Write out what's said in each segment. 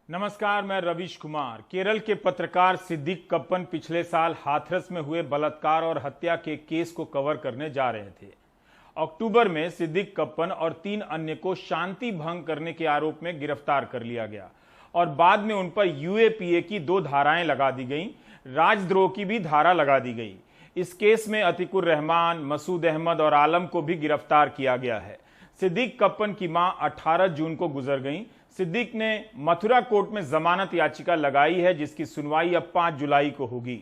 नमस्कार, मैं रवीश कुमार। केरल के पत्रकार सिद्दीक कप्पन पिछले साल हाथरस में हुए बलात्कार और हत्या के केस को कवर करने जा रहे थे। अक्टूबर में सिद्दीक कप्पन और 3 अन्य को शांति भंग करने के आरोप में गिरफ्तार कर लिया गया और बाद में उन पर यूएपीए की 2 धाराएं लगा दी गईं, राजद्रोह की भी धारा लगा दी गई। इस केस में अतिकुर रहमान, मसूद अहमद और आलम को भी गिरफ्तार किया गया है। सिद्दीक कप्पन की मां 18 जून को गुजर गईं। सिद्दीक ने मथुरा कोर्ट में जमानत याचिका लगाई है, जिसकी सुनवाई अब 5 जुलाई को होगी।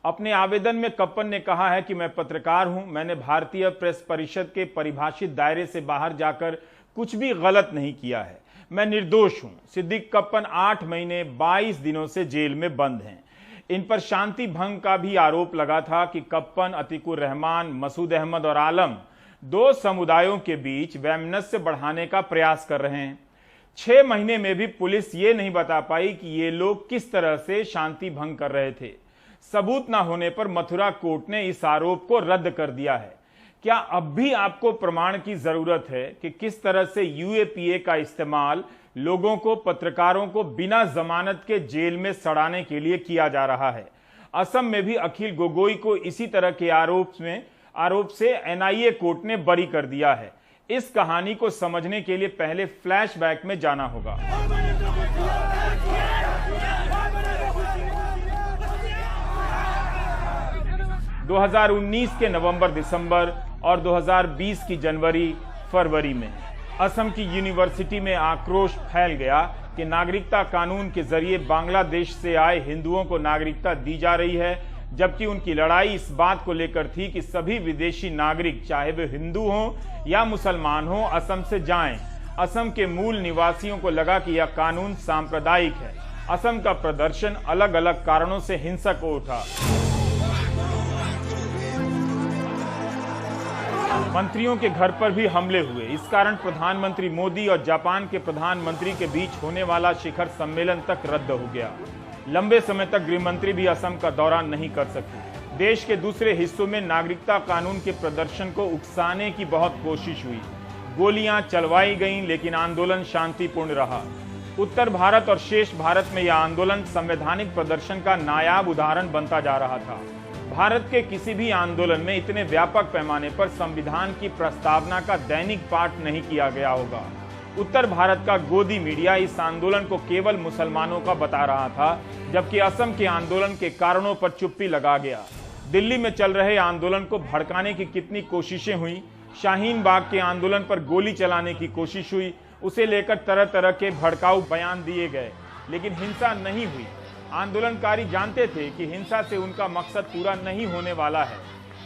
अपने आवेदन में कप्पन ने कहा है कि मैं पत्रकार हूं, मैंने भारतीय प्रेस परिषद के परिभाषित दायरे से बाहर जाकर कुछ भी गलत नहीं किया है, मैं निर्दोष हूं। सिद्दीक कप्पन 8 महीने 22 दिनों से जेल में बंद हैं। इन पर शांति भंग का भी आरोप लगा था कि कप्पन, अतिकुर रहमान, मसूद अहमद और आलम 2 समुदायों के बीच वैमनस्य बढ़ाने का प्रयास कर रहे हैं। 6 महीने में भी पुलिस ये नहीं बता पाई कि ये लोग किस तरह से शांति भंग कर रहे थे। सबूत न होने पर मथुरा कोर्ट ने इस आरोप को रद्द कर दिया है। क्या अब भी आपको प्रमाण की जरूरत है कि किस तरह से यूएपीए का इस्तेमाल लोगों को, पत्रकारों को बिना जमानत के जेल में सड़ाने के लिए किया जा रहा है? असम में भी अखिल गोगोई को इसी तरह के आरोप से एनआईए कोर्ट ने बरी कर दिया है। इस कहानी को समझने के लिए पहले फ्लैशबैक में जाना होगा। 2019 के नवंबर, दिसंबर और 2020 की जनवरी, फरवरी में असम की यूनिवर्सिटी में आक्रोश फैल गया कि नागरिकता कानून के जरिए बांग्लादेश से आए हिंदुओं को नागरिकता दी जा रही है, जबकि उनकी लड़ाई इस बात को लेकर थी कि सभी विदेशी नागरिक, चाहे वे हिंदू हों या मुसलमान हों, असम से जाएं। असम के मूल निवासियों को लगा कि यह कानून सांप्रदायिक है। असम का प्रदर्शन अलग अलग कारणों से हिंसक हो उठा। मंत्रियों के घर पर भी हमले हुए। इस कारण प्रधानमंत्री मोदी और जापान के प्रधानमंत्री के बीच होने वाला शिखर सम्मेलन तक रद्द हो गया। लंबे समय तक गृहमंत्री भी असम का दौरा नहीं कर सके। देश के दूसरे हिस्सों में नागरिकता कानून के प्रदर्शन को उकसाने की बहुत कोशिश हुई। गोलियां चलवाई गईं, लेकिन आंदोलन शांतिपूर्ण रहा। उत्तर भारत और शेष भारत में यह आंदोलन संवैधानिक प्रदर्शन का नायाब उदाहरण बनता जा रहा था। भारत के किसी भी आंदोलन में इतने व्यापक पैमाने पर संविधान की प्रस्तावना का दैनिक पाठ नहीं किया गया होगा। उत्तर भारत का गोदी मीडिया इस आंदोलन को केवल मुसलमानों का बता रहा था, जबकि असम के आंदोलन के कारणों पर चुप्पी लगा गया। दिल्ली में चल रहे आंदोलन को भड़काने की कितनी कोशिशें हुई। शाहीन बाग के आंदोलन पर गोली चलाने की कोशिश हुई, उसे लेकर तरह तरह के भड़काऊ बयान दिए गए, लेकिन हिंसा नहीं हुई। आंदोलनकारी जानते थे कि हिंसा से उनका मकसद पूरा नहीं होने वाला है,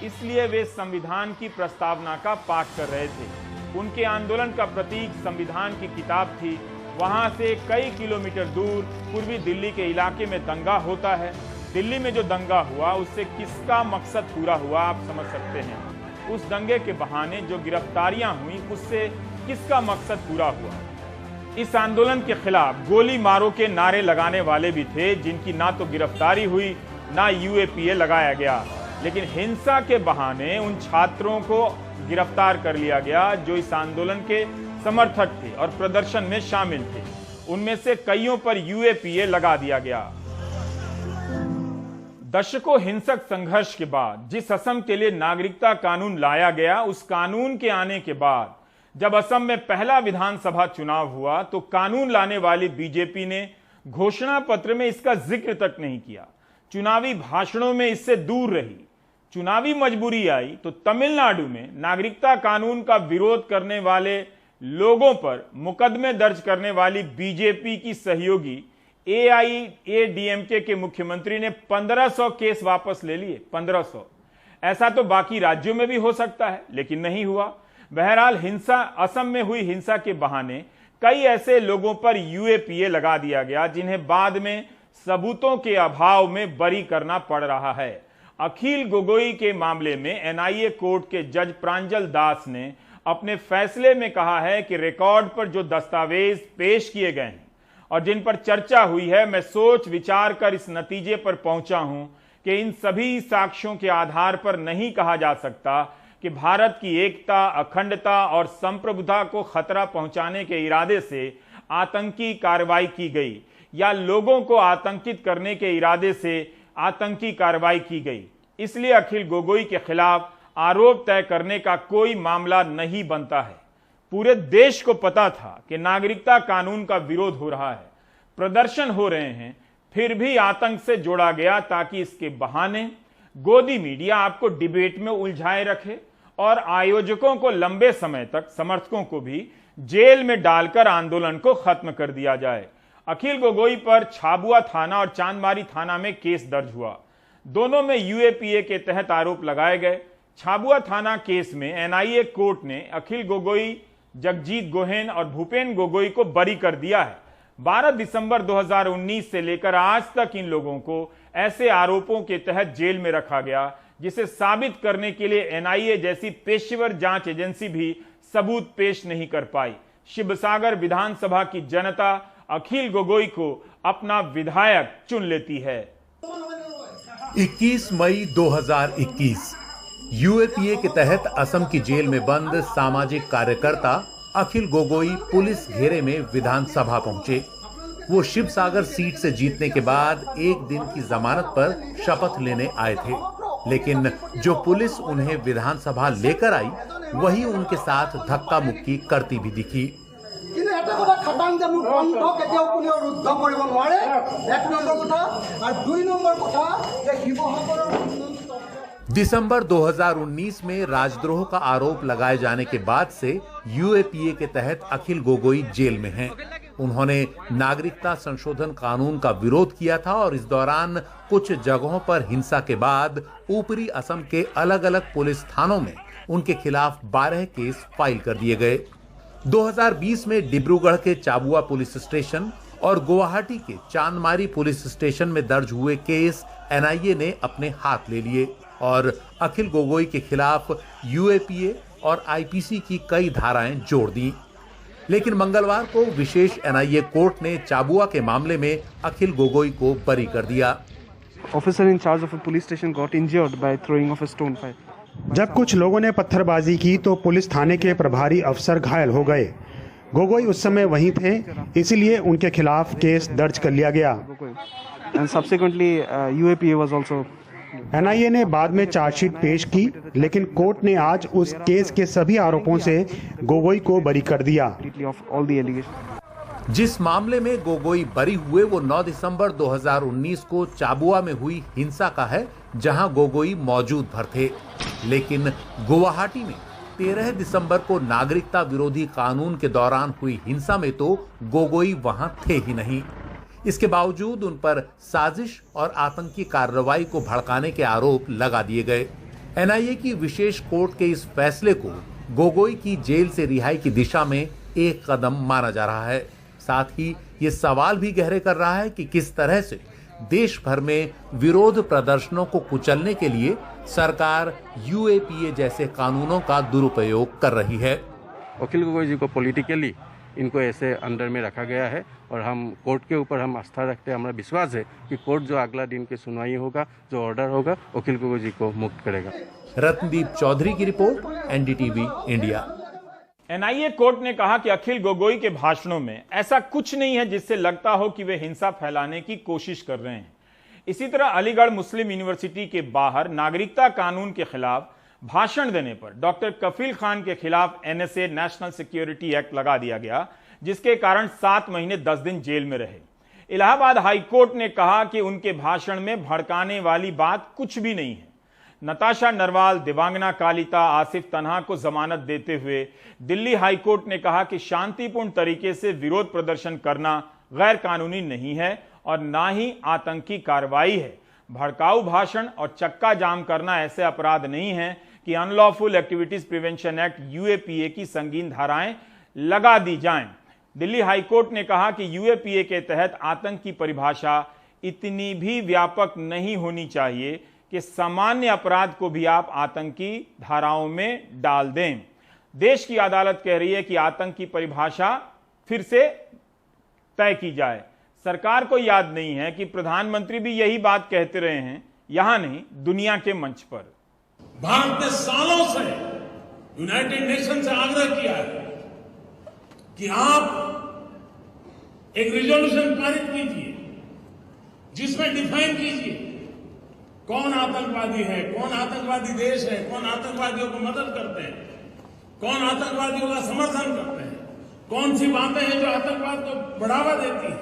इसलिए वे संविधान की प्रस्तावना का पाठ कर रहे थे। उनके आंदोलन का प्रतीक संविधान की किताब थी। वहां से कई किलोमीटर दूर पूर्वी दिल्ली के इलाके में दंगा होता है। दिल्ली में जो दंगा हुआ, उससे किसका मकसद पूरा हुआ, आप समझ सकते हैं। उस दंगे के बहाने जो गिरफ्तारियां हुई, उससे किसका मकसद पूरा हुआ? इस आंदोलन के खिलाफ गोली मारो के नारे लगाने वाले भी थे, जिनकी ना तो गिरफ्तारी हुई, ना यूएपीए लगाया गया। लेकिन हिंसा के बहाने उन छात्रों को गिरफ्तार कर लिया गया जो इस आंदोलन के समर्थक थे और प्रदर्शन में शामिल थे। उनमें से कईयों पर यूएपीए लगा दिया गया। दशकों हिंसक संघर्ष के बाद जिस असम के लिए नागरिकता कानून लाया गया, उस कानून के आने के बाद जब असम में पहला विधानसभा चुनाव हुआ, तो कानून लाने वाली बीजेपी ने घोषणा पत्र में इसका जिक्र तक नहीं किया। चुनावी भाषणों में इससे दूर रही। चुनावी मजबूरी आई तो तमिलनाडु में नागरिकता कानून का विरोध करने वाले लोगों पर मुकदमे दर्ज करने वाली बीजेपी की सहयोगी एआईएडीएमके के मुख्यमंत्री ने 1500 केस वापस ले लिए। 1500। ऐसा तो बाकी राज्यों में भी हो सकता है, लेकिन नहीं हुआ। बहरहाल असम में हुई हिंसा के बहाने कई ऐसे लोगों पर यूएपीए लगा दिया गया, जिन्हें बाद में सबूतों के अभाव में बरी करना पड़ रहा है। अखिल गोगोई के मामले में एनआईए कोर्ट के जज प्रांजल दास ने अपने फैसले में कहा है कि रिकॉर्ड पर जो दस्तावेज पेश किए गए हैं और जिन पर चर्चा हुई है, मैं सोच विचार कर इस नतीजे पर पहुंचा हूं कि इन सभी साक्ष्यों के आधार पर नहीं कहा जा सकता कि भारत की एकता, अखंडता और संप्रभुता को खतरा पहुंचाने के इरादे से आतंकी कार्रवाई की गई। या लोगों को आतंकित करने के इरादे से आतंकी कार्रवाई की गई। इसलिए अखिल गोगोई के खिलाफ आरोप तय करने का कोई मामला नहीं बनता है। पूरे देश को पता था कि नागरिकता कानून का विरोध हो रहा है, प्रदर्शन हो रहे हैं, फिर भी आतंक से जोड़ा गया ताकि इसके बहाने गोदी मीडिया आपको डिबेट में उलझाए रखे और आयोजकों को लंबे समय तक, समर्थकों को भी जेल में डालकर आंदोलन को खत्म कर दिया जाए। अखिल गोगोई पर झाबुआ थाना और चांदमारी थाना में केस दर्ज हुआ। दोनों में यूएपीए के तहत आरोप लगाए गए। झाबुआ थाना केस में एनआईए कोर्ट ने अखिल गोगोई, जगजीत गोहेन और भूपेन गोगोई को बरी कर दिया है। 12 दिसंबर 2019 से लेकर आज तक इन लोगों को ऐसे आरोपों के तहत जेल में रखा गया, जिसे साबित करने के लिए एनआईए जैसी पेशेवर जांच एजेंसी भी सबूत पेश नहीं कर पाई। शिवसागर विधानसभा की जनता अखिल गोगोई को अपना विधायक चुन लेती है। 21 मई 2021 यूएपीए के तहत असम की जेल में बंद सामाजिक कार्यकर्ता अखिल गोगोई पुलिस घेरे में विधानसभा पहुंचे। वो शिवसागर सीट से जीतने के बाद एक दिन की जमानत पर शपथ लेने आए थे, लेकिन जो पुलिस उन्हें विधानसभा लेकर आई वही उनके साथ धक्का मुक्की करती भी दिखी। दिसंबर 2019 में राजद्रोह का आरोप लगाए जाने के बाद से यूएपीए के तहत अखिल गोगोई जेल में हैं। उन्होंने नागरिकता संशोधन कानून का विरोध किया था और इस दौरान कुछ जगहों पर हिंसा के बाद ऊपरी असम के अलग अलग पुलिस थानों में उनके खिलाफ 12 केस फाइल कर दिए गए। 2020 में डिब्रूगढ़ के चाबुआ पुलिस स्टेशन और गुवाहाटी के चांदमारी पुलिस स्टेशन में दर्ज हुए केस एनआईए ने अपने हाथ ले लिए और अखिल गोगोई के खिलाफ यूएपीए और आईपीसी की कई धाराएं जोड़ दी। लेकिन मंगलवार को विशेष एनआईए कोर्ट ने चाबुआ के मामले में अखिल गोगोई को बरी कर दिया। Officer in charge of a police station got injured by throwing of a stone file. जब कुछ लोगों ने पत्थरबाजी की तो पुलिस थाने के प्रभारी अफसर घायल हो गए। गोगोई उस समय वहीं थे, इसलिए उनके खिलाफ केस दर्ज कर लिया गया। And subsequently UAPA was also. NIA ने बाद में चार्जशीट पेश की, लेकिन कोर्ट ने आज उस केस के सभी आरोपों से गोगोई को बरी कर दिया। जिस मामले में गोगोई बरी हुए वो 9 दिसंबर 2019 को चाबुआ में हुई हिंसा का है, जहां गोगोई मौजूद भर थे। लेकिन गुवाहाटी में 13 दिसंबर को नागरिकता विरोधी कानून के दौरान हुई हिंसा में तो गोगोई वहां थे ही नहीं। इसके बावजूद उन पर साजिश और आतंकी कार्रवाई को भड़काने के आरोप लगा दिए गए। एनआईए की विशेष कोर्ट के इस फैसले को गोगोई की जेल से रिहाई की दिशा में एक कदम माना जा रहा है। साथ ही ये सवाल भी गहरे कर रहा है कि किस तरह से देश भर में विरोध प्रदर्शनों को कुचलने के लिए सरकार यूएपीए जैसे कानूनों का दुरुपयोग कर रही है। अखिल गोगोई जी को पॉलिटिकली इनको ऐसे अंडर में रखा गया है और हम कोर्ट के ऊपर हम आस्था रखते हैं। हमारा विश्वास है कि कोर्ट जो अगला दिन की सुनवाई होगा, जो ऑर्डर होगा, अखिल गोगोई जी को मुक्त करेगा। रत्नदीप चौधरी की report, NDTV India. NIA court ने कहा कि अखिल गोगोई के भाषणों में ऐसा कुछ नहीं है जिससे लगता हो कि वे हिंसा फैलाने की कोशिश कर रहे हैं। इसी तरह अलीगढ़ मुस्लिम यूनिवर्सिटी के बाहर नागरिकता कानून के खिलाफ भाषण देने पर डॉक्टर कफील खान के खिलाफ एनएसए नेशनल सिक्योरिटी एक्ट लगा दिया गया, जिसके कारण 7 महीने 10 दिन जेल में रहे। इलाहाबाद हाई कोर्ट ने कहा कि उनके भाषण में भड़काने वाली बात कुछ भी नहीं है। नताशा नरवाल, देवांगना कालिता, आसिफ तन्हा को जमानत देते हुए दिल्ली हाई कोर्ट ने कहा कि शांतिपूर्ण तरीके से विरोध प्रदर्शन करना गैर कानूनी नहीं है और ना ही आतंकी कार्रवाई है। भड़काऊ भाषण और चक्का जाम करना ऐसे अपराध नहीं है कि unlawful activities prevention act UAPA की संगीन धाराएं लगा दी जाएं। दिल्ली हाईकोर्ट ने कहा कि यूएपीए के तहत आतंक की परिभाषा इतनी भी व्यापक नहीं होनी चाहिए कि सामान्य अपराध को भी आप आतंकी धाराओं में डाल दें। देश की अदालत कह रही है कि आतंक की परिभाषा फिर से तय की जाए। सरकार को याद नहीं है कि प्रधानमंत्री भी यही बात कहते रहे हैं, यहां नहीं दुनिया के मंच पर। भारत ने सालों से यूनाइटेड नेशन से आग्रह किया है कि आप एक रिजोल्यूशन पारित कीजिए जिसमें डिफाइन कीजिए कौन आतंकवादी है, कौन आतंकवादी देश है, कौन आतंकवादियों को मदद करते हैं, कौन आतंकवादियों का समर्थन करते हैं, कौन सी बातें हैं जो आतंकवाद को बढ़ावा देती है।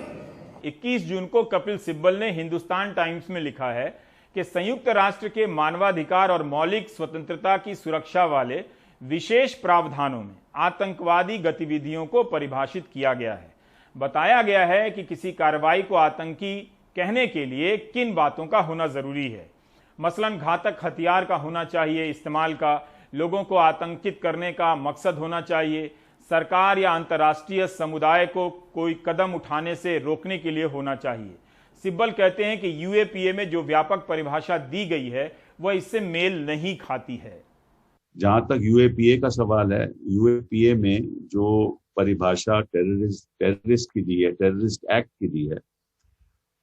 21 जून को कपिल सिब्बल ने हिंदुस्तान टाइम्स में लिखा है कि संयुक्त राष्ट्र के मानवाधिकार और मौलिक स्वतंत्रता की सुरक्षा वाले विशेष प्रावधानों में आतंकवादी गतिविधियों को परिभाषित किया गया है। बताया गया है कि किसी कार्रवाई को आतंकी कहने के लिए किन बातों का होना जरूरी है। मसलन घातक हथियार का होना चाहिए इस्तेमाल का, लोगों को आतंकित करने का मकसद होना चाहिए, सरकार या अंतर्राष्ट्रीय समुदाय को कोई कदम उठाने से रोकने के लिए होना चाहिए। सिब्बल कहते हैं कि यूएपीए में जो व्यापक परिभाषा दी गई है वह इससे मेल नहीं खाती है। जहां तक यूएपीए का सवाल है, यूएपीए में जो परिभाषा टेररिस्ट की दी है, टेररिस्ट एक्ट की दी है,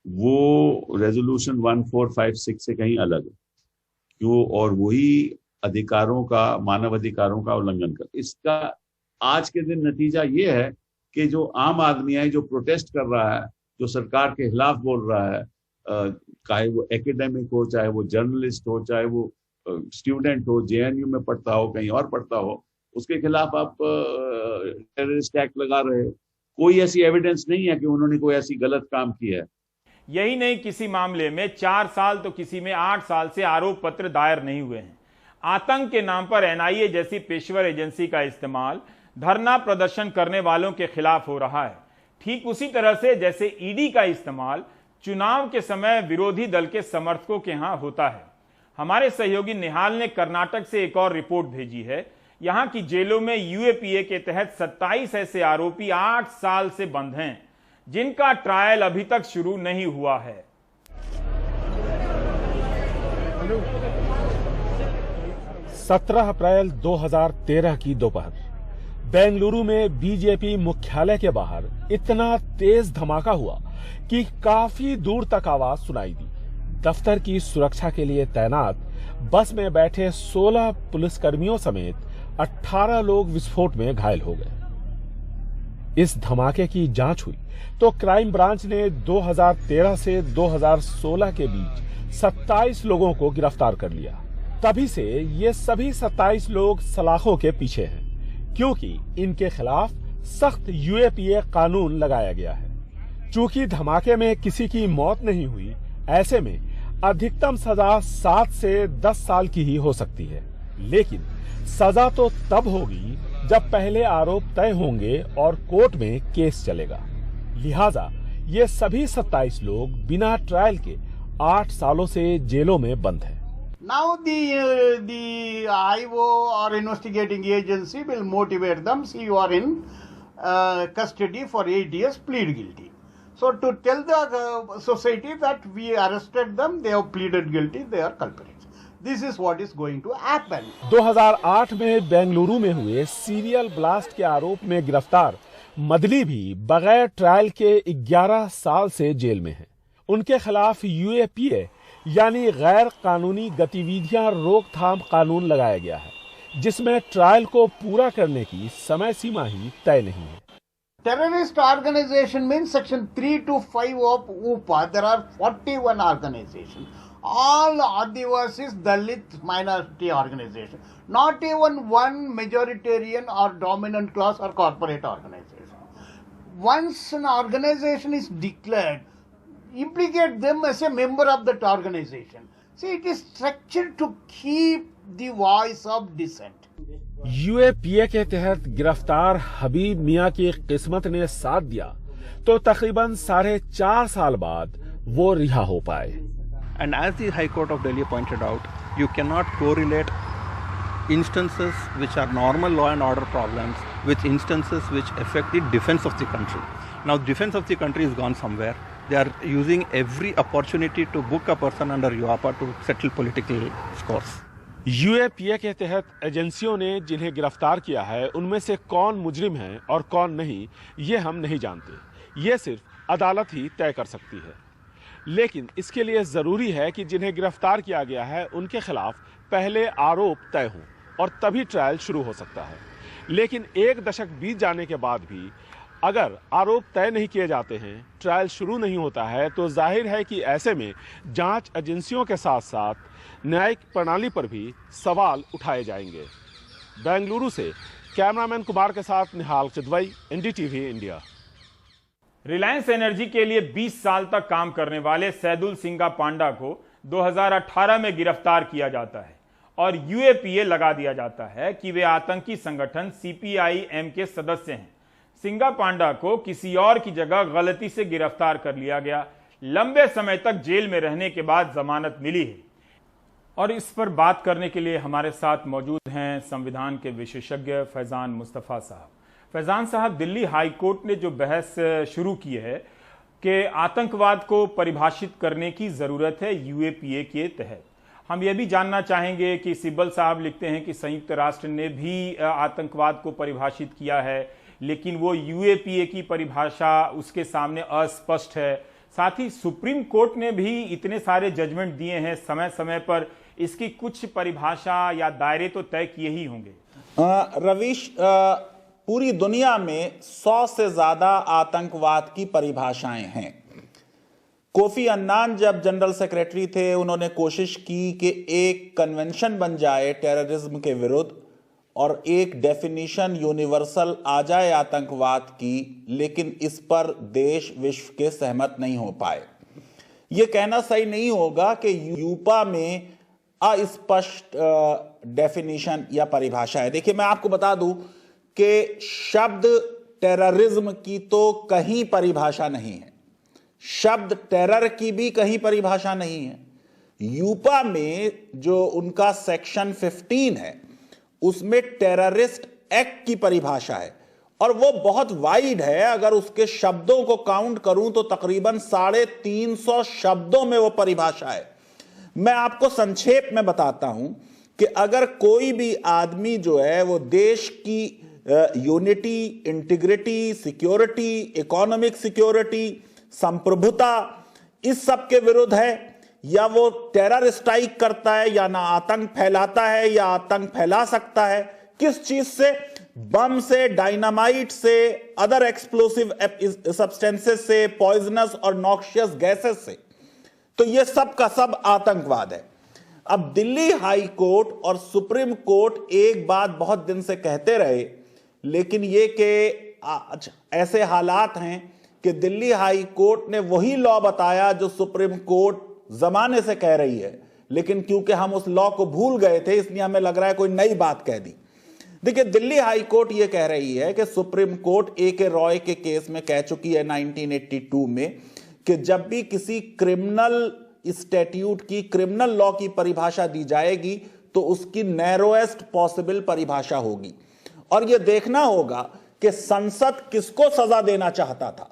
वो रेजोल्यूशन 1456 से कहीं अलग है क्यों, और वही अधिकारों का, मानव अधिकारों का उल्लंघन कर। इसका आज के दिन नतीजा ये है कि जो आम आदमी है, जो प्रोटेस्ट कर रहा है, जो सरकार के खिलाफ बोल रहा है, चाहे वो एकेडमिक हो, चाहे वो जर्नलिस्ट हो, चाहे वो स्टूडेंट हो, जेएनयू में पढ़ता हो, कहीं और पढ़ता हो, उसके खिलाफ आप टेररिस्ट एक्ट लगा रहे हो। कोई ऐसी एविडेंस नहीं है कि उन्होंने कोई ऐसी गलत काम किया है। यही नहीं, किसी मामले में 4 साल तो किसी में 8 साल से आरोप पत्र दायर नहीं हुए हैं। आतंक के नाम पर एनआईए जैसी पेशेवर एजेंसी का इस्तेमाल धरना प्रदर्शन करने वालों के खिलाफ हो रहा है, ठीक उसी तरह से जैसे ईडी का इस्तेमाल चुनाव के समय विरोधी दल के समर्थकों के यहां होता है। हमारे सहयोगी निहाल ने कर्नाटक से एक और रिपोर्ट भेजी है। यहां की जेलों में यूएपीए के तहत 27 ऐसे आरोपी 8 साल से बंद हैं, जिनका ट्रायल अभी तक शुरू नहीं हुआ है। 17 अप्रैल 2013 की दोपहर बेंगलुरु में बीजेपी मुख्यालय के बाहर इतना तेज धमाका हुआ कि काफी दूर तक आवाज सुनाई दी। दफ्तर की सुरक्षा के लिए तैनात बस में बैठे 16 पुलिसकर्मियों समेत 18 लोग विस्फोट में घायल हो गए। इस धमाके की जांच हुई तो क्राइम ब्रांच ने 2013 से 2016 के बीच 27 लोगों को गिरफ्तार कर लिया। तभी से ये सभी 27 लोग सलाखों के पीछे हैं, क्योंकि इनके खिलाफ सख्त यूएपीए कानून लगाया गया है। चूंकि धमाके में किसी की मौत नहीं हुई, ऐसे में अधिकतम सजा 7 से 10 साल की ही हो सकती है, लेकिन सजा तो तब होगी जब पहले आरोप तय होंगे और कोर्ट में केस चलेगा। लिहाजा ये सभी 27 लोग बिना ट्रायल के 8 सालों से जेलों में बंद हैं। Now the IO or investigating agency will motivate them. See, you are in custody for 8 years, plead guilty. So to tell the society that we arrested them, they have pleaded guilty, they are culprits. This is what is going to happen. 2008 में बेंगलुरु में हुए serial blast के आरोप में गिरफ्तार मदली भी बगैर ट्रायल के 11 साल से जेल में हैं। उनके खिलाफ यूएपीए यानी गैर कानूनी गतिविधियां रोकथाम कानून लगाया गया है, जिसमें ट्रायल को पूरा करने की समय सीमा ही तय नहीं है। Terrorist organization means section 3 to 5 of UPA. There are 41 organizations. All Adivasis, Dalit minority organization. Not even one majoritarian or dominant class or corporate organization. Once an organization is declared, implicate them as a member of that organization. See, it is structured to keep the voice of dissent. UAPA के तहत गिरफ्तार हबीब मियां की किस्मत ने साथ दिया तो तकरीबन 4.5 साल बाद वो रिहा हो पाए। And as the High Court of Delhi pointed out, you cannot correlate instances which are normal law and order problems with instances which affect the defense of the country. Now, defense of the country has gone somewhere. They are using every opportunity to book a person under UAPA to settle political scores. UAPA के तहत एजेंसियों ने जिन्हें गिरफ्तार किया है, उनमें से कौन मुजरिम है और कौन नहीं, ये हम नहीं जानते। ये सिर्फ अदालत ही तय कर सकती है। लेकिन इसके लिए जरूरी है कि जिन्हें गिरफ्तार किया गया है, उनके खिलाफ पहले आरोप तय हों और तभी ट्रायल शुरू हो सकता है। लेकिन 1 दशक बीत जाने के बाद भी अगर आरोप तय नहीं किए जाते हैं, ट्रायल शुरू नहीं होता है, तो जाहिर है कि ऐसे में जांच एजेंसियों के साथ साथ न्यायिक प्रणाली पर भी सवाल उठाए जाएंगे। बेंगलुरु से कैमरामैन कुमार के साथ निहाल चिदवई, एनडीटीवी इंडिया। रिलायंस एनर्जी के लिए 20 साल तक काम करने वाले सैदुल सिंगा पांडा को 2018 में गिरफ्तार किया जाता है और यूएपीए लगा दिया जाता है कि वे आतंकी संगठन सीपीआई-एम के सदस्य हैं। सिंगा पांडा को किसी और की जगह गलती से गिरफ्तार कर लिया गया। लंबे समय तक जेल में रहने के बाद जमानत मिली है और इस पर बात करने के लिए हमारे साथ मौजूद हैं संविधान के विशेषज्ञ फैजान मुस्तफा साहब। फैजान साहब, दिल्ली हाई कोर्ट ने जो बहस शुरू की है कि आतंकवाद को परिभाषित करने की जरूरत है यूएपीए के तहत, हम यह भी जानना चाहेंगे कि सिब्बल साहब लिखते हैं कि संयुक्त राष्ट्र ने भी आतंकवाद को परिभाषित किया है, लेकिन वो यूएपीए की परिभाषा उसके सामने अस्पष्ट है। साथ ही सुप्रीम कोर्ट ने भी इतने सारे जजमेंट दिए हैं समय समय पर, इसकी कुछ परिभाषा या दायरे तो तय किए ही होंगे। रवीश, पूरी दुनिया में 100 से ज्यादा आतंकवाद की परिभाषाएं हैं। कोफी अन्नान जब जनरल सेक्रेटरी थे, उन्होंने कोशिश की कि एक कन्वेंशन बन जाए टेररिज्म के विरुद्ध और एक डेफिनेशन यूनिवर्सल आ जाए आतंकवाद की, लेकिन इस पर देश विश्व के सहमत नहीं हो पाए। यह कहना सही नहीं होगा कि यूपा में अस्पष्ट डेफिनेशन या परिभाषा है। देखिए, मैं आपको बता दूं कि शब्द टेररिज्म की तो कहीं परिभाषा नहीं है, शब्द टेरर की भी कहीं परिभाषा नहीं है। यूपा में जो उनका सेक्शन 15 है, उसमें टेररिस्ट एक्ट की परिभाषा है और वो बहुत वाइड है। अगर उसके शब्दों को काउंट करूं तो तकरीबन 350 शब्दों में वो परिभाषा है। मैं आपको संक्षेप में बताता हूं कि अगर कोई भी आदमी जो है वो देश की unity, integrity, security, economic security, संप्रभुता, इस सब के विरुद्ध है, या वो टेरर स्ट्राइक करता है, या ना आतंक फैलाता है या आतंक फैला सकता है, किस चीज से, बम से, डायनामाइट से, अदर एक्सप्लोसिव सब्सटेंसेस से, पॉइजनस और नॉक्शियस गैसेस से, तो ये सब का सब आतंकवाद है। अब दिल्ली हाई कोर्ट और सुप्रीम कोर्ट एक बात बहुत दिन से कहते रहे, लेकिन ये कि ऐसे हालात हैं कि दिल्ली हाई कोर्ट ने वही लॉ बताया जो सुप्रीम कोर्ट जमाने से कह रही है, लेकिन क्योंकि हम उस लॉ को भूल गए थे, इसलिए हमें लग रहा है कोई नई बात कह दी। देखिए, दिल्ली हाई कोर्ट ये कह रही है कि सुप्रीम कोर्ट ए.के. रॉय के केस में कह चुकी है 1982 में कि जब भी किसी क्रिमिनल स्टैट्यूट की, क्रिमिनल लॉ की परिभाषा दी जाएगी तो उसकी नैरोएस्ट पॉसिबल परिभाषा होगी और यह देखना होगा कि संसद किसको सजा देना चाहता था।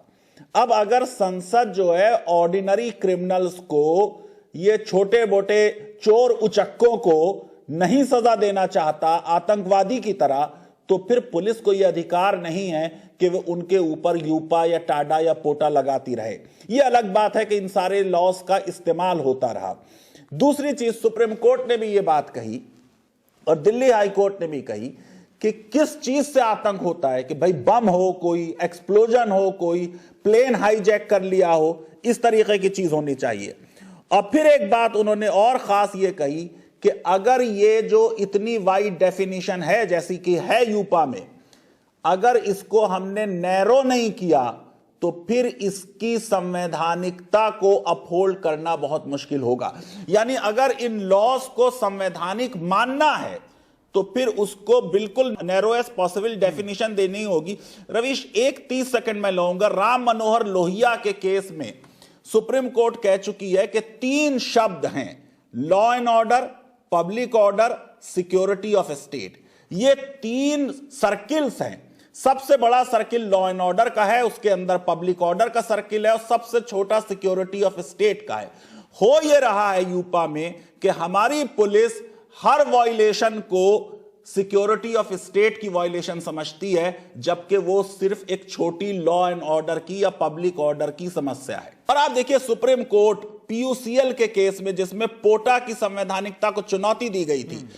अब अगर संसद जो है ऑर्डिनरी क्रिमिनल्स को, ये छोटे मोटे चोर उचक्कों को नहीं सजा देना चाहता आतंकवादी की तरह, तो फिर पुलिस को यह अधिकार नहीं है कि वो उनके ऊपर यूपा या टाडा या पोटा लगाती रहे। यह अलग बात है कि इन सारे लॉस का इस्तेमाल होता रहा। दूसरी चीज, सुप्रीम कोर्ट ने भी यह बात कही और दिल्ली हाई कोर्ट ने भी कही कि किस चीज से आतंक होता है, कि भाई बम हो, कोई एक्सप्लोजन हो, कोई प्लेन हाईजैक कर लिया हो, इस तरीके की चीज होनी चाहिए। और फिर एक बात उन्होंने और खास ये कही कि अगर ये जो इतनी वाइड डेफिनेशन है जैसी कि है यूपा में, अगर इसको हमने नैरो नहीं किया तो फिर इसकी संवैधानिकता को अपहोल्ड करना बहुत मुश्किल होगा। यानी अगर इन लॉस को संवैधानिक मानना है तो फिर उसको बिल्कुल नैरोएस्ट पॉसिबल डेफिनेशन देनी होगी। रवीश, एक 30 सेकंड में लूंगा। राम मनोहर लोहिया के केस में सुप्रीम कोर्ट कह चुकी है कि 3 शब्द हैं, law and order, public order, security of state. ये 3 सर्किल्स हैं। सबसे बड़ा सर्किल लॉ एंड ऑर्डर का है, उसके अंदर पब्लिक ऑर्डर का सर्किल है और सबसे छोटा सिक्योरिटी ऑफ स्टेट का है। हो यह रहा है यूपा में कि हमारी पुलिस हर वायलेशन को सिक्योरिटी ऑफ स्टेट की वायलेशन समझती है, जबकि वो सिर्फ एक छोटी लॉ एंड ऑर्डर की या पब्लिक ऑर्डर की समस्या है। और आप देखिए, सुप्रीम कोर्ट पीयूसीएल के केस में, जिसमें पोटा की संवैधानिकता को चुनौती दी गई थी,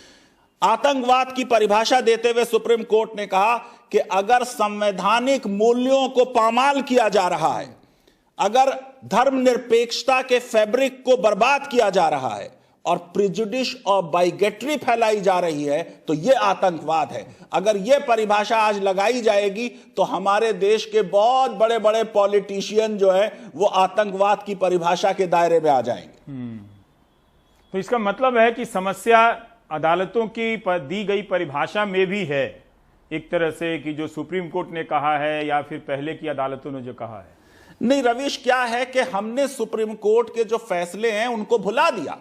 आतंकवाद की परिभाषा देते हुए सुप्रीम कोर्ट ने कहा कि अगर संवैधानिक मूल्यों को पामाल किया जा रहा है, अगर धर्मनिरपेक्षता के फैब्रिक को बर्बाद किया जा रहा है और प्रिजुडिस और बाइगेटरी फैलाई जा रही है, तो यह आतंकवाद है। अगर यह परिभाषा आज लगाई जाएगी तो हमारे देश के बहुत बड़े बड़े पॉलिटिशियन जो है वो आतंकवाद की परिभाषा के दायरे में आ जाएंगे। तो इसका मतलब है कि समस्या अदालतों की दी गई परिभाषा में भी है, एक तरह से, कि जो सुप्रीम कोर्ट ने कहा है या फिर पहले की अदालतों ने जो कहा है। नहीं रवीश, क्या है कि हमने सुप्रीम कोर्ट के जो फैसले हैं उनको भुला दिया।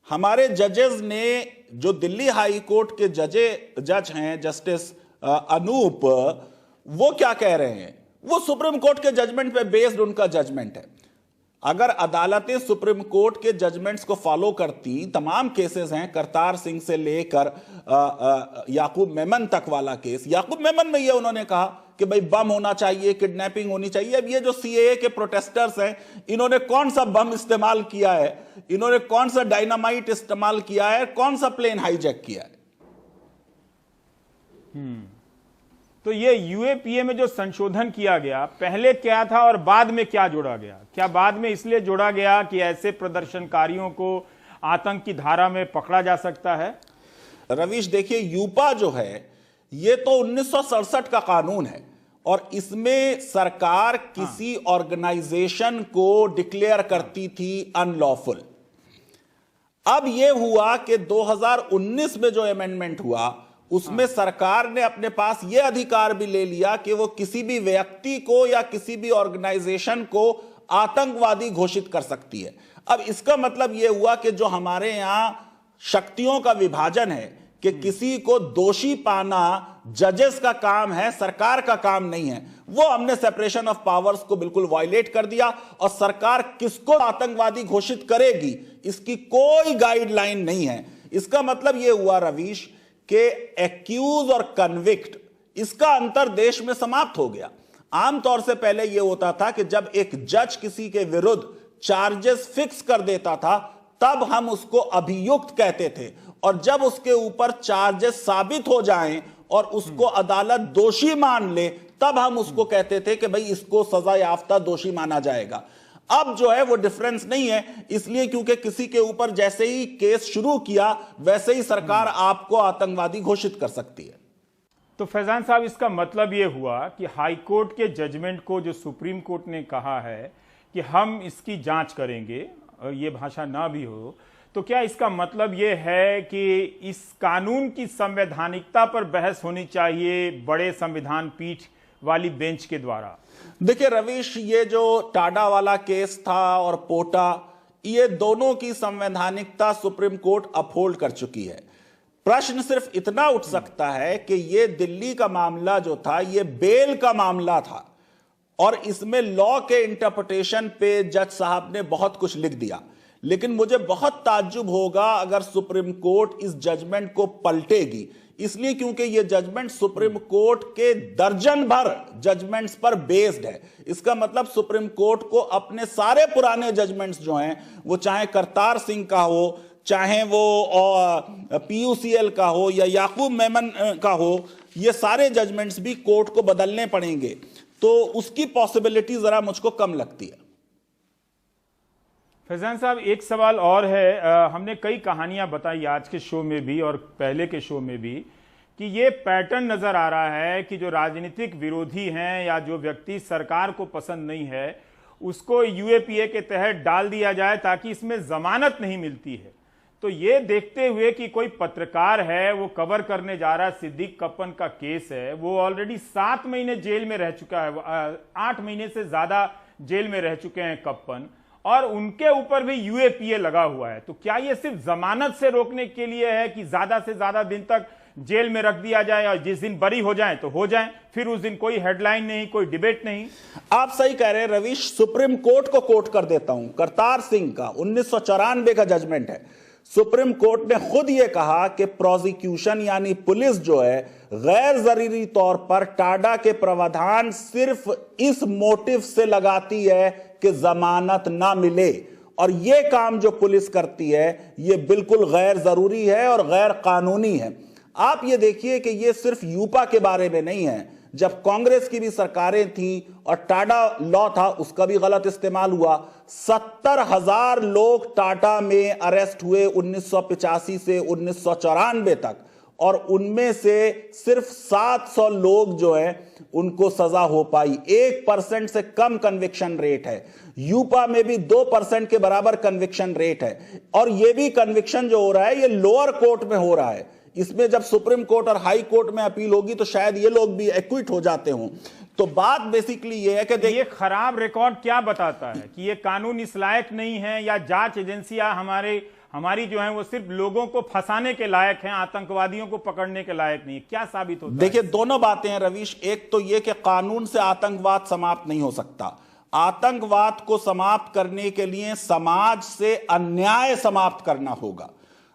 हमारे जजेस ने, जो दिल्ली हाई कोर्ट के जज हैं जस्टिस अनूप, वो क्या कह रहे हैं? वो सुप्रीम कोर्ट के जजमेंट पे बेस्ड उनका जजमेंट है। अगर अदालतें सुप्रीम कोर्ट के जजमेंट्स को फॉलो करती, तमाम केसेस हैं, करतार सिंह से लेकर याकूब मेमन तक वाला केस, याकूब मेमन में ये उन्होंने कहा कि भाई बम होना चाहिए, किडनैपिंग होनी चाहिए। अब ये जो सीएए के प्रोटेस्टर्स हैं, इन्होंने कौन सा बम इस्तेमाल किया है, इन्होंने कौन सा डायनामाइट इस्तेमाल किया है, कौन सा प्लेन हाईजैक किया है? तो ये यूएपीए में जो संशोधन किया गया, पहले क्या था और बाद में क्या जोड़ा गया? क्या बाद में इसलिए जोड़ा गया कि ऐसे प्रदर्शनकारियों को आतंक की धारा में पकड़ा जा सकता है? रवीश, देखिए, यूपा जो है ये तो 1967 का कानून है और इसमें सरकार किसी ऑर्गेनाइजेशन को डिक्लेयर करती थी अनलॉफुल। अब यह हुआ कि 2019 में जो अमेंडमेंट हुआ उसमें सरकार ने अपने पास यह अधिकार भी ले लिया कि वो किसी भी व्यक्ति को या किसी भी ऑर्गेनाइजेशन को आतंकवादी घोषित कर सकती है। अब इसका मतलब यह हुआ कि जो हमारे यहां शक्तियों का विभाजन है कि किसी को दोषी पाना जजेस का काम है, सरकार का काम नहीं है, वो हमने सेपरेशन ऑफ पावर्स को बिल्कुल वायलेट कर दिया और सरकार किसको आतंकवादी घोषित करेगी इसकी कोई गाइडलाइन नहीं है। इसका मतलब यह हुआ रवीश कि एक्यूज और कन्विक्ट, इसका अंतर देश में समाप्त हो गया। आमतौर से पहले यह होता था कि जब एक जज किसी के विरुद्ध चार्जेस फिक्स कर देता था तब हम उसको अभियुक्त कहते थे, और जब उसके ऊपर चार्जेस साबित हो जाएं और उसको अदालत दोषी मान ले तब हम उसको कहते थे कि भाई इसको सजा याफ्ता दोषी माना जाएगा। अब जो है वो डिफरेंस नहीं है, इसलिए क्योंकि किसी के ऊपर जैसे ही केस शुरू किया वैसे ही सरकार आपको आतंकवादी घोषित कर सकती है। तो फैजान साहब, इसका मतलब यह हुआ कि हाई कोर्ट के जजमेंट को जो सुप्रीम कोर्ट ने कहा है कि हम इसकी जांच करेंगे और ये भाषा ना भी हो, तो क्या इसका मतलब यह है कि इस कानून की संवैधानिकता पर बहस होनी चाहिए बड़े संविधान पीठ वाली बेंच के द्वारा? देखिए रवीश, ये जो टाडा वाला केस था और पोटा, ये दोनों की संवैधानिकता सुप्रीम कोर्ट अपहोल्ड कर चुकी है। प्रश्न सिर्फ इतना उठ सकता है कि ये दिल्ली का मामला जो था ये बेल का मामला था और इसमें लॉ के इंटरप्रिटेशन पे जज साहब ने बहुत कुछ लिख दिया, लेकिन मुझे बहुत ताज्जुब होगा अगर सुप्रीम कोर्ट इस जजमेंट को पलटेगी, इसलिए क्योंकि यह जजमेंट सुप्रीम कोर्ट के दर्जन भर जजमेंट्स पर बेस्ड है। इसका मतलब सुप्रीम कोर्ट को अपने सारे पुराने जजमेंट्स जो हैं, वो चाहे करतार सिंह का हो, चाहे वो पीयूसीएल का हो या याकूब मेमन का हो, ये सारे जजमेंट्स भी कोर्ट को बदलने पड़ेंगे, तो उसकी पॉसिबिलिटी जरा मुझको कम लगती है। फैजान साहब, एक सवाल और है। हमने कई कहानियां बताई आज के शो में भी और पहले के शो में भी कि ये पैटर्न नजर आ रहा है कि जो राजनीतिक विरोधी हैं या जो व्यक्ति सरकार को पसंद नहीं है उसको यूएपीए के तहत डाल दिया जाए ताकि इसमें जमानत नहीं मिलती है। तो ये देखते हुए कि कोई पत्रकार है वो कवर करने जा रहा है, सिद्दीक कप्पन का केस है, वो ऑलरेडी 7 महीने जेल में रह चुका है, 8 महीने से ज्यादा जेल में रह चुके हैं कप्पन, और उनके ऊपर भी यूएपीए लगा हुआ है। तो क्या ये सिर्फ जमानत से रोकने के लिए है कि ज्यादा से ज्यादा दिन तक जेल में रख दिया जाए और जिस दिन बरी हो जाए तो हो जाए, फिर उस दिन कोई हेडलाइन नहीं, कोई डिबेट नहीं? आप सही कह रहे हैं रवीश। सुप्रीम कोर्ट को कोट कर देता हूं, करतार सिंह का 1994 का जजमेंट है। सुप्रीम कोर्ट ने खुद यह कहा कि प्रोसिक्यूशन यानी पुलिस जो है गैर जरूरी तौर पर टाडा के प्रावधान सिर्फ इस मोटिव से लगाती है कि जमानत ना मिले, और ये काम जो पुलिस करती है ये बिल्कुल गैर जरूरी है और गैर कानूनी है। आप ये देखिए कि ये सिर्फ यूपा के बारे में नहीं है, जब कांग्रेस की भी सरकारें थी और टाडा लॉ था उसका भी गलत इस्तेमाल हुआ। 70,000 लोग टाटा में अरेस्ट हुए 1985 से 1994 तक, और उनमें से सिर्फ 700 लोग जो है उनको सजा हो पाई। 1% से कम कन्विक्शन रेट है। यूपा में भी 2% के बराबर कन्विक्शन रेट है, और यह भी कन्विक्शन जो हो रहा है ये लोअर कोर्ट में हो रहा है। इसमें जब सुप्रीम कोर्ट और हाई कोर्ट में अपील होगी तो शायद ये लोग भी एक्विट हो जाते हों। तो बात बेसिकली ये है कि ये खराब रिकॉर्ड क्या बताता है कि ये कानून इस लायक नहीं है, या जांच एजेंसियां हमारी जो है वो सिर्फ लोगों को फंसाने के लायक हैं, आतंकवादियों को पकड़ने के लायक नहीं है? क्या साबित होता है? देखिए, दोनों बातें हैं रवीश। एक तो ये कि कानून से आतंकवाद समाप्त नहीं हो सकता। आतंकवाद को समाप्त करने के लिए समाज से अन्याय समाप्त करना होगा,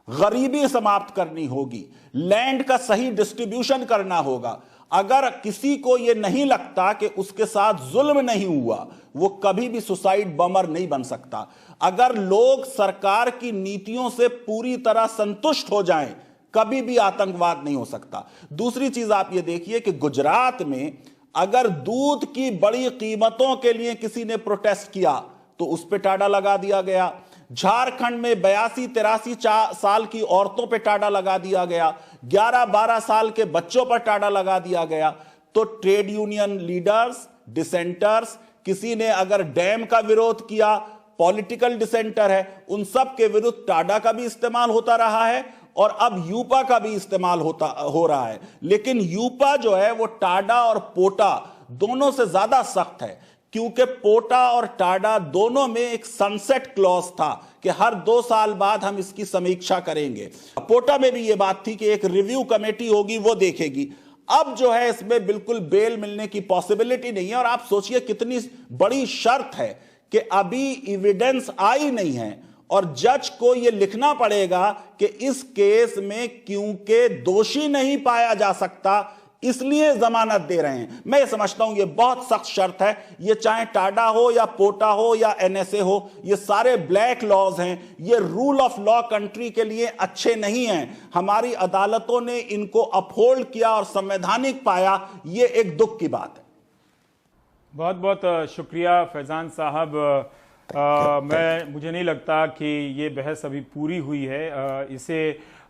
गरीबी समाप्त करनी होगी, लैंड का सही डिस्ट्रीब्यूशन करना होगा। अगर किसी को यह नहीं लगता कि उसके साथ जुल्म नहीं हुआ, वो कभी भी सुसाइड बमर नहीं बन सकता। अगर लोग सरकार की नीतियों से पूरी तरह संतुष्ट हो जाएं, कभी भी आतंकवाद नहीं हो सकता। दूसरी चीज आप ये देखिए कि गुजरात में अगर दूध की बड़ी कीमतों के लिए किसी ने प्रोटेस्ट किया तो उस पर टाडा लगा दिया गया। झारखंड में 82-83 साल की औरतों पे टाडा लगा दिया गया। 11-12 साल के बच्चों पर टाडा लगा दिया गया। तो ट्रेड यूनियन लीडर्स, डिसेंटर्स, किसी ने अगर डैम का विरोध किया, पॉलिटिकल डिसेंटर है, उन सब के विरुद्ध टाडा का भी इस्तेमाल होता रहा है और अब यूपा का भी इस्तेमाल हो रहा है। लेकिन यूपा जो है वो टाडा और पोटा दोनों से ज्यादा सख्त है, क्योंकि पोटा और टाडा दोनों में एक सनसेट क्लॉज था कि हर 2 साल बाद हम इसकी समीक्षा करेंगे। पोटा में भी यह बात थी कि एक रिव्यू कमेटी होगी, वो देखेगी। अब जो है इसमें बिल्कुल बेल मिलने की पॉसिबिलिटी नहीं है। और आप सोचिए कितनी बड़ी शर्त है कि अभी एविडेंस आई नहीं है और जज को यह लिखना पड़ेगा कि इस केस में क्योंकि दोषी नहीं पाया जा सकता इसलिए जमानत दे रहे हैं। मैं समझता हूं यह बहुत सख्त शर्त है। यह चाहे टाडा हो या पोटा हो या एनएसए हो, ये सारे ब्लैक लॉज हैं। ये रूल ऑफ लॉ कंट्री के लिए अच्छे नहीं हैं। हमारी अदालतों ने इनको अपहोल्ड किया और संवैधानिक पाया, ये एक दुख की बात है। बहुत बहुत शुक्रिया फैजान साहब। मुझे नहीं लगता कि ये बहस अभी पूरी हुई है। इसे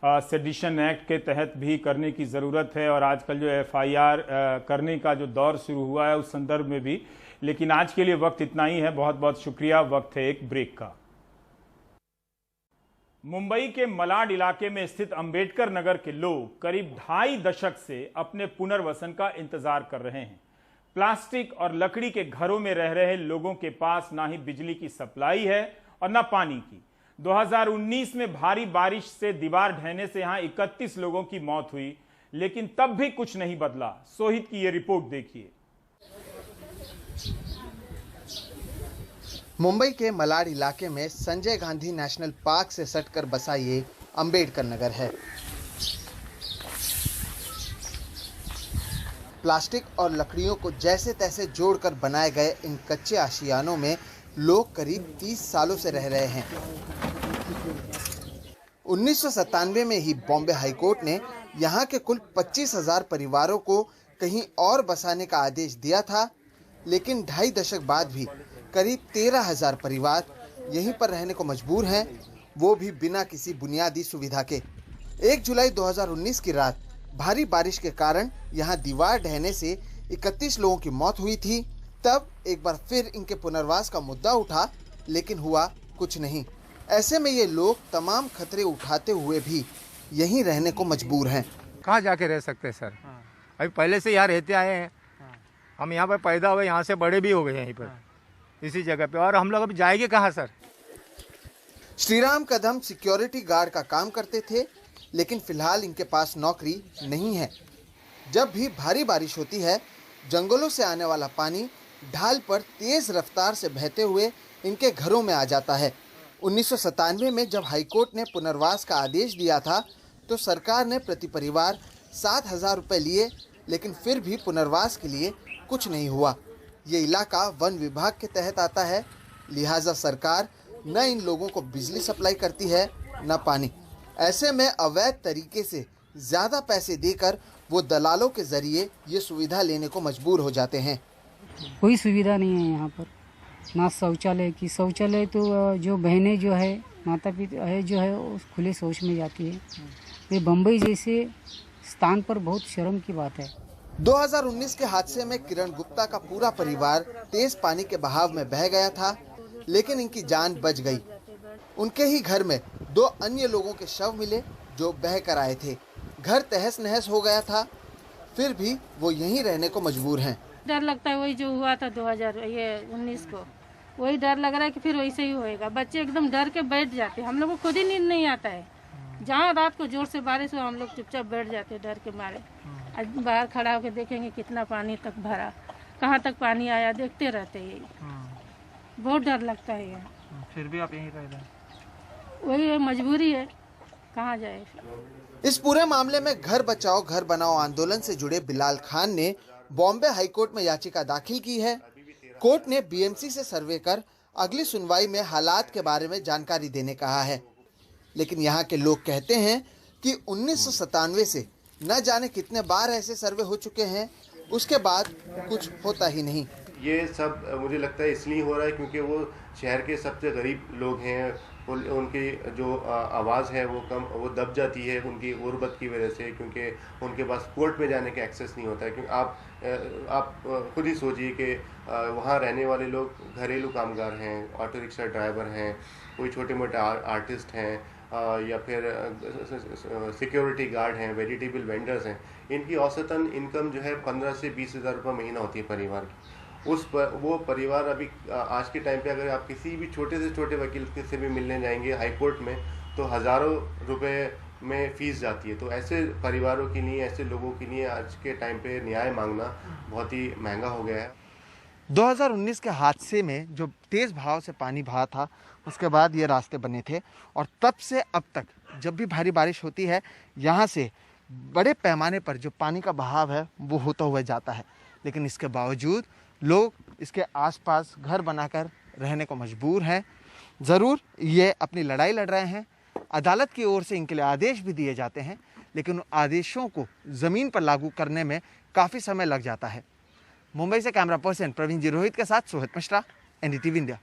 सेडिशन एक्ट के तहत भी करने की ज़रूरत है, और आजकल जो एफआईआर करने का जो दौर शुरू हुआ है उस संदर्भ में भी। लेकिन आज के लिए वक्त इतना ही है। बहुत बहुत शुक्रिया। वक्त है एक ब्रेक का। मुंबई के मलाड इलाके में स्थित अंबेडकर नगर के लोग करीब 2.5 दशक से अपने पुनर्वसन का इंतजार कर रहे हैं। प्लास्टिक और लकड़ी के घरों में रह रहे लोगों के पास ना ही बिजली की सप्लाई है और ना पानी की। 2019 में भारी बारिश से दीवार ढहने से यहां 31 लोगों की मौत हुई, लेकिन तब भी कुछ नहीं बदला। सोहित की यह रिपोर्ट देखिए। मुंबई के मलाड इलाके में संजय गांधी नेशनल पार्क से सटकर बसा ये अंबेडकर नगर है। प्लास्टिक और लकड़ियों को जैसे तैसे जोड़कर बनाए गए इन कच्चे आशियानों में लोग करीब 30 सालों से रह रहे हैं। 1997 में ही बॉम्बे हाईकोर्ट ने यहाँ के कुल 25,000 परिवारों को कहीं और बसाने का आदेश दिया था, लेकिन 2.5 दशक बाद भी करीब 13,000 परिवार यहीं पर रहने को मजबूर हैं, वो भी बिना किसी बुनियादी सुविधा के। 1 जुलाई 2019 की रात भारी बारिश के कारण यहाँ दीवार ढहने से 31 लोगों की मौत हुई थी। तब एक बार फिर इनके पुनर्वास का मुद्दा उठा, लेकिन हुआ कुछ नहीं। ऐसे में ये लोग तमाम खतरे उठाते हुए भी यहीं रहने को मजबूर हैं। कहाँ जाके रह सकते हैं सर? अभी पहले से यहाँ रहते आए हैं। हम यहाँ पर पैदा हुए, यहाँ से बड़े भी हो गए यहीं पर, इसी जगह पे, और हम लोग अभी जाएंगे कहाँ सर? श्रीराम कदम सिक्योरिटी गार्ड का काम करते थे, लेकिन फिलहाल इनके पास नौकरी नहीं है। जब भी भारी बारिश होती है, जंगलों से आने वाला पानी ढाल पर तेज रफ्तार से बहते हुए इनके घरों में आ जाता है। 1997 में जब हाईकोर्ट ने पुनर्वास का आदेश दिया था, तो सरकार ने प्रति परिवार 7,000 रुपये लिए, लेकिन फिर भी पुनर्वास के लिए कुछ नहीं हुआ। ये इलाका वन विभाग के तहत आता है, लिहाजा सरकार न इन लोगों को बिजली सप्लाई करती है न पानी। ऐसे में अवैध तरीके से ज्यादा पैसे देकर वो दलालों के जरिए ये सुविधा लेने को मजबूर हो जाते हैं। कोई सुविधा नहीं है यहाँ पर, ना शौचालय की। शौचालय तो जो बहनें जो है, माता पिता है जो है, उस खुले शौच में जाती है। ये बम्बई जैसे स्थान पर बहुत शर्म की बात है। 2019 के हादसे में किरण गुप्ता का पूरा परिवार तेज पानी के बहाव में बह गया था, लेकिन इनकी जान बच गई। उनके ही घर में 2 अन्य लोगों के शव मिले जो बह कर आए थे। घर तहस नहस हो गया था, फिर भी वो यहीं रहने को मजबूर हैं। डर लगता है, वही जो हुआ था 2019 को, वही डर लग रहा है कि फिर वैसे ही होएगा। बच्चे एकदम डर के बैठ जाते हैं। हम लोग को खुद ही नींद नहीं आता है। जहाँ रात को जोर से बारिश हो, हम लोग चुपचाप बैठ जाते हैं डर के मारे। आज बाहर खड़ा होकर देखेंगे कितना पानी तक भरा, कहाँ तक पानी आया, देखते रहते हैं। बहुत डर लगता है ये। फिर भी आप यहीं रह रहे हैं? वही मजबूरी है, कहाँ जाए। इस पूरे मामले में घर बचाओ घर बनाओ आंदोलन से जुड़े बिलाल खान ने बॉम्बे हाईकोर्ट में याचिका दाखिल की है। कोर्ट ने बीएमसी से सर्वे कर अगली सुनवाई में हालात के बारे में जानकारी देने कहा है। लेकिन यहाँ के लोग कहते हैं कि 1997 से न जाने कितने बार ऐसे सर्वे हो चुके हैं, उसके बाद कुछ होता ही नहीं। ये सब मुझे लगता है इसलिए हो रहा है क्योंकि वो शहर के सबसे गरीब लोग हैं। उनकी जो आवाज़ है वो दब जाती है उनकी गुर्बत की वजह से, क्योंकि उनके पास कोर्ट में जाने का एक्सेस नहीं होता है। क्योंकि आप खुद ही सोचिए कि वहाँ रहने वाले लोग घरेलू कामगार हैं, ऑटो रिक्शा ड्राइवर हैं, कोई छोटे मोटे आर्टिस्ट हैं, या फिर सिक्योरिटी गार्ड हैं, वेजिटेबल वेंडर्स हैं। इनकी औसतन इनकम जो है 15 से 20 हज़ार रुपये महीना होती है परिवार की। वो परिवार अभी आज के टाइम पे अगर आप किसी भी छोटे से छोटे वकील से भी मिलने जाएंगे हाई कोर्ट में, तो हज़ारों रुपए में फीस जाती है। तो ऐसे परिवारों के लिए, ऐसे लोगों के लिए आज के टाइम पे न्याय मांगना बहुत ही महंगा हो गया है। 2019 के हादसे में जो तेज बहाव से पानी बहा था, उसके बाद ये रास्ते बने थे और तब से अब तक जब भी भारी बारिश होती है, यहाँ से बड़े पैमाने पर जो पानी का बहाव है वो होता हुआ जाता है। लेकिन इसके बावजूद लोग इसके आसपास घर बनाकर रहने को मजबूर हैं। ज़रूर ये अपनी लड़ाई लड़ रहे हैं, अदालत की ओर से इनके लिए आदेश भी दिए जाते हैं, लेकिन उन आदेशों को ज़मीन पर लागू करने में काफ़ी समय लग जाता है। मुंबई से कैमरा पर्सन प्रवीण जी रोहित के साथ सोहित मिश्रा, NDTV इंडिया।